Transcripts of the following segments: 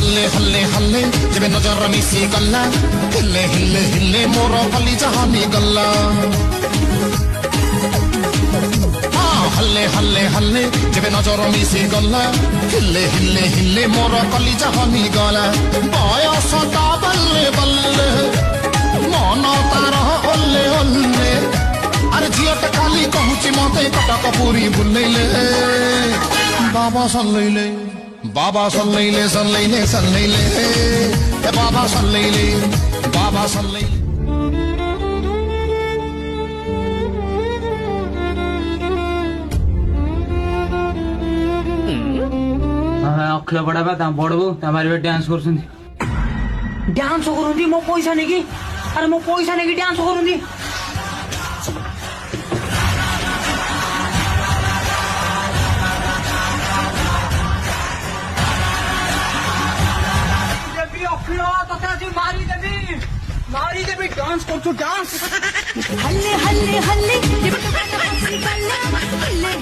हल्ले हल्ले हल्ले जब नजर मिसी गल्ला हिले हिले हिले मोर कली जहानी गल्ला हल्ले हल्ले हल्ले जब नजर मिसी गल्ला हिले हिले हिले मोर कली जहानी गला बयस ता बल्ले बल्ले मन तार ओल्ले ओल्ले अरे झीट खाली कहूची मते कटक पूरी बुलैले बाबा सल्लैले बाबा सल्लैले सल्लैले सल्लैले ए बाबा सल्लैले बाबा सल्लैले अखिल बड़ा बा बड़बू तमारी डांस कर डांस करूंदी मो पैसा नहीं की अरे मो पैसा नहीं की डांस करूंदी मारी देवी डांस कर डांस हल्ले हल्ले हल्ले हल्ले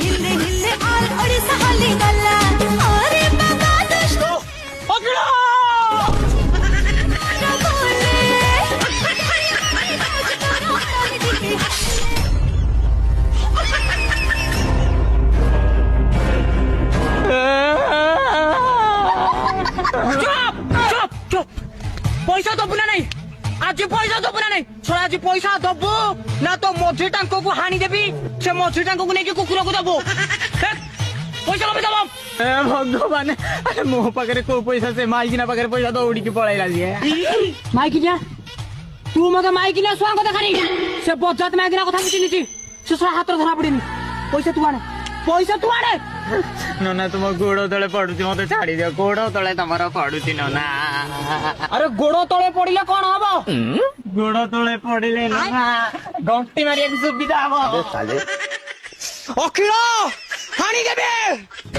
हिल्ले हिल्ले आल ओडिसा हल्ले गल्ला अरे बाबा दोस्तों पकड़ो चुप पैसा दबू ना नहीं आज पैसा दबू ना नहीं छोड़ा आज पैसा दबू ना तो मझी टांक को हानि देवी से मझी टांक को लेकिन कुकुर को दबू पैसा कभी दब भगवान अरे मो पाखे को पैसा से माइकिना पाखे पैसा दौड़ी की पड़ेगा माइकिना तू मत माइकिना स्वांग देखानी से बजात माइकिना कथा बुझी से हाथ धरा पड़ी पैसा तू आने पैसा तू आने नना तुम गोड़ तले पड़ुची मत छाड़ी दियो गोड़ तले तुम पड़ुची नना अरे गोड़ तले पड़िले कौन हम गोड़ तले पड़िले ना घंटी मारिया सुविधा हम अखिल हाणी देबे